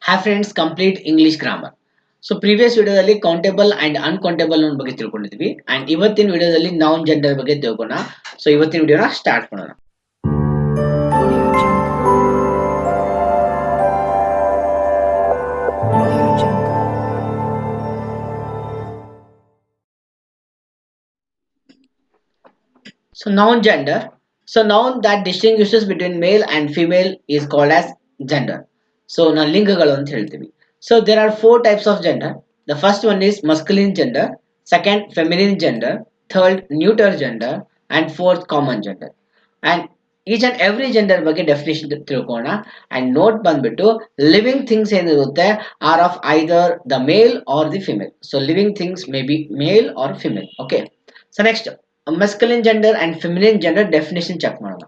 Hi friends, complete English grammar. So previous ವಿಡಿಯೋದಲ್ಲಿ countable and uncountable noun ಬಗ್ಗೆ ತಿಳ್ಕೊಂಡಿದ್ವಿ and ಇವತ್ತಿನ ವಿಡಿಯೋದಲ್ಲಿ ನೌನ್ ಜೆಂಡರ್ ಬಗ್ಗೆ ತಿಳ್ಕೊಳ್ಳೋಣ. ಸೊ ಇವತ್ತಿನ ವಿಡಿಯೋನ ಸ್ಟಾರ್ಟ್ ಮಾಡೋಣ. So noun gender. So noun that distinguishes between male and female is called as gender. So ನಾವು ಲಿಂಗಗಳು ಅಂತ ಹೇಳ್ತೀವಿ. So there are four types of gender. The first one is masculine gender, second feminine gender, third neuter gender, and fourth common gender. And each and every gender ಬಗ್ಗೆ definition ತಿಳ್ಕೋಣ. And note ಬಂದ್ಬಿಟ್ಟು living things ಏನಿರುತ್ತೆ are of either the male or the female. So living things may be male or female. Okay, so next masculine gender and feminine gender definition check ಮಾಡೋಣ.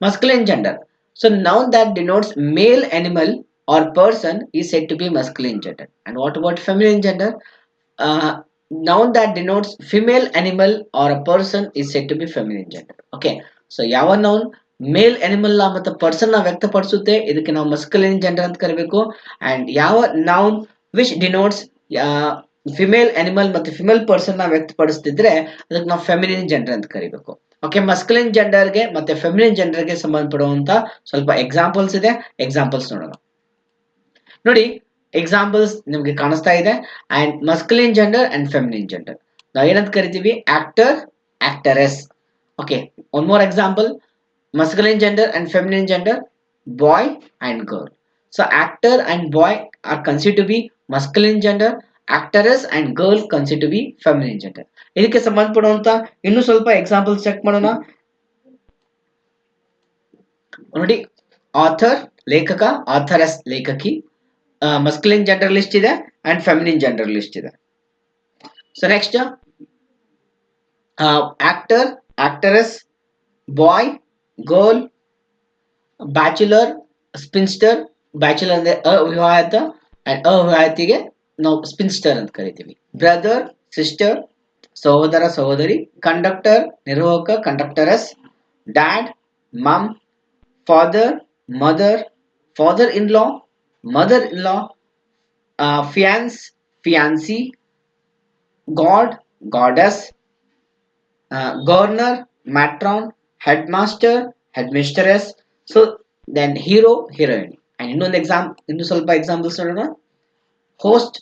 Masculine gender. So noun that denotes male animal or person is said to be masculine gender. And what about feminine gender? Uh, Noun that denotes female animal or a person is said to be feminine gender. Okay. So ಯಾವ noun ಮೇಲ್ animal ಮತ್ತು person ನ ವ್ಯಕ್ತಪಡಿಸುತ್ತೆ ಇದಕ್ಕೆ ನಾವು ಮಸ್ಕಲಿನ್ gender ಅಂತ ಕರಿಬೇಕು. And ಯಾವ noun which denotes female animal ಮತ್ತು female person ನ ವ್ಯಕ್ತಪಡಿಸ್ತಿದ್ರೆ ಅದಕ್ಕೆ ನಾವು ಫೆಮಿನಿನ್ ಜೆಂಡರ್ ಅಂತ ಕರಿಬೇಕು. ಓಕೆ, ಮಸ್ಕಲಿನ್ ಜೆಂಡರ್ಗೆ ಮತ್ತೆ ಫೆಮಿನಿನ್ ಜೆಂಡರ್ಗೆ ಸಂಬಂಧಪಡುವಂತ ಸ್ವಲ್ಪ ಎಕ್ಸಾಂಪಲ್ಸ್ ಇದೆ. ಎಕ್ಸಾಂಪಲ್ಸ್ ನೋಡೋಣ. ನೋಡಿ, ಎಕ್ಸಾಂಪಲ್ಸ್ ನಿಮ್ಗೆ ಕಾಣಿಸ್ತಾ ಇದೆ. And masculine gender and feminine gender ನಾವು ಏನಂತ ಕರಿತೀವಿ? Actor, actress. Okay, one more example. Masculine gender and feminine gender, boy and girl. So actor and boy are considered to be masculine gender, actress and girl considered to be feminine gender. ಇದಕ್ಕೆ ಸಂಬಂಧಪಡುವಂತ ಇನ್ನು ಸ್ವಲ್ಪ examples check ಮಾಡೋಣ. ನೋಡಿ, author ಲೇಖಕ, ಆಥರಸ್ ಲೇಖಕಿ, ಮಸ್ಕಲಿನ್ gender list ಇದೆ and feminine gender list ಇದೆ. So next actor, ಆಕ್ಟರೆಸ್, ಬಾಯ್, girl, bachelor, ಸ್ಪಿನ್ಸ್ಟರ್. Bachelor ಅಂದ್ರೆ ಅವಿವಾಹಿತ ಅಂಡ್ ಅವಿವಾಹಿತಿಗೆ ನಾವು ಸ್ಪಿನ್ಸ್ಟರ್ ಅಂತ ಕರಿತೀವಿ. ಬ್ರದರ್, ಸಿಸ್ಟರ್, ಸಹೋದರ, ಸಹೋದರಿ. ಕಂಡಕ್ಟರ್, ನಿರ್ವಾಹಕ, conductress. Dad, mum. Father, mother, father in law, mother in law. Fiance, fiancee. God, goddess. Governor, matron, headmaster, headmistress. So then hero, heroine. And ಇನ್ನೊಂದು ಇನ್ನು ಸ್ವಲ್ಪ ಎಕ್ಸಾಂಪಲ್ಸ್ ನೋಡೋಣ. Host,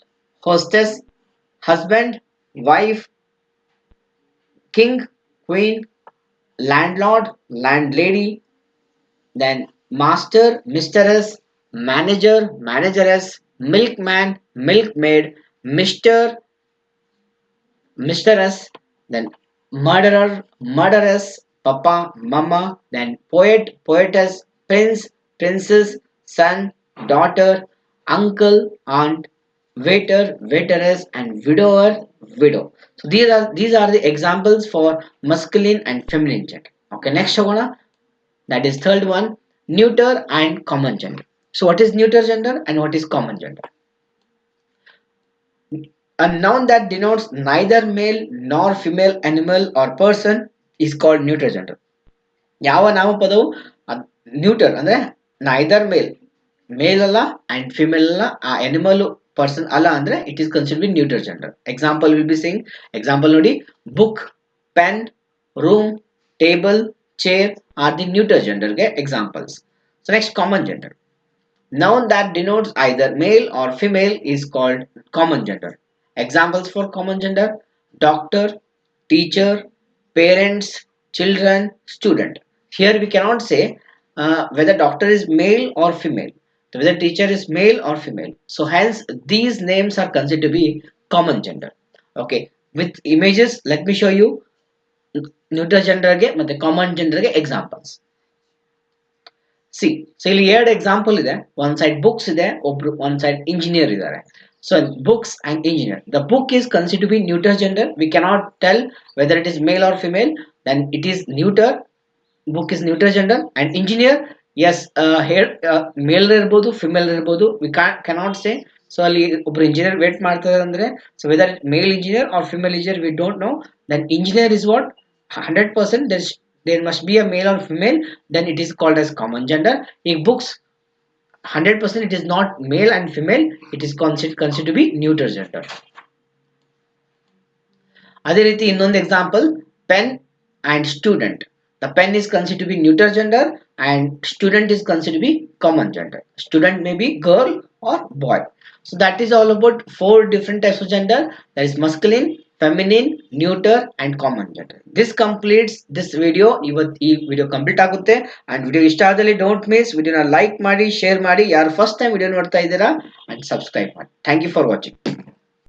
hostess, husband, wife, king, queen, landlord, landlady. then master, mistress, manager, manageress, milkman, milkmaid, mister, mistress. then murderer, murderess, papa, mama. then poet, poetess, prince, princess, son, daughter, uncle, aunt, waiter, waiteress, and widower, widow. So these are the examples for masculine and feminine gender. Okay, next ಹೋಗೋಣ. That is third one, neuter and common gender. So what is neuter gender and what is common gender? A noun that denotes neither male nor female animal or person is called neuter gender. ಯಾವ ನಾಮಪದವು neuter ಅಂದ್ರೆ neither ಮೇಲ್ ಅಲ್ಲ and female ಅಲ್ಲ, ಆ animal person ಅಲ್ಲ ಅಂದ್ರೆ it is considered be neuter gender. Example will be saying. Example ನೋಡಿ, book, pen, room, table, chair are the neuter ಜೆಂಡರ್ಗೆ examples. So next common gender. Noun that denotes either male or female is called common gender. Examples for common gender: doctor, teacher, parents, children, student. Here we cannot say whether doctor is male or female, whether teacher is male or female. So hence these names are considered to be common gender. Okay, with images let me show you neuter gender ge ಮತ್ತೆ common gender ge examples. See, so ಇಲ್ಲಿ ಎರಡು example ಇದೆ. ಒಂದ್ side books ಇದೆ, ಒಂದ್ side engineer ಇದ್ದಾರೆ. So books and engineer. The book is considered to be neuter gender. We cannot tell whether it is male or female, then it is neuter. Book is neuter gender. And engineer, yes, male ಇರ್ಬೋದು, female ಇರ್ಬೋದು, we cannot say. So ಅಲ್ಲಿ ಒಬ್ರು engineer wait ಮಾಡ್ತಾರೆ ಅಂದ್ರೆ, so whether male engineer or female engineer we don't know. Then engineer is what 100% there must be a male or female, then it is called as common gender. In books, 100% it is not male and female, it is considered to be neuter gender. ಅದೇ ರೀತಿ ಇನ್ನೊಂದು example pen and student. The pen is considered to be neuter gender and student is considered to be common gender. Student may be girl or boy. So that is all about four different types of gender, that is masculine, feminine, neuter and common gender. This completes this video. ಇವತ್ತು ಈ video complete ಆಗುತ್ತೆ and video ಇಷ್ಟ ಆದಲ್ಲಿ don't miss ವಿಡಿಯೋನ like ಮಾಡಿ share ಮಾಡಿ, ಯಾರು first time video ನೋಡ್ತಾ ಇದ್ದೀರಾ ಅಂಡ್ ಸಬ್ಸ್ಕ್ರೈಬ್ ಮಾಡಿ. Thank you for watching.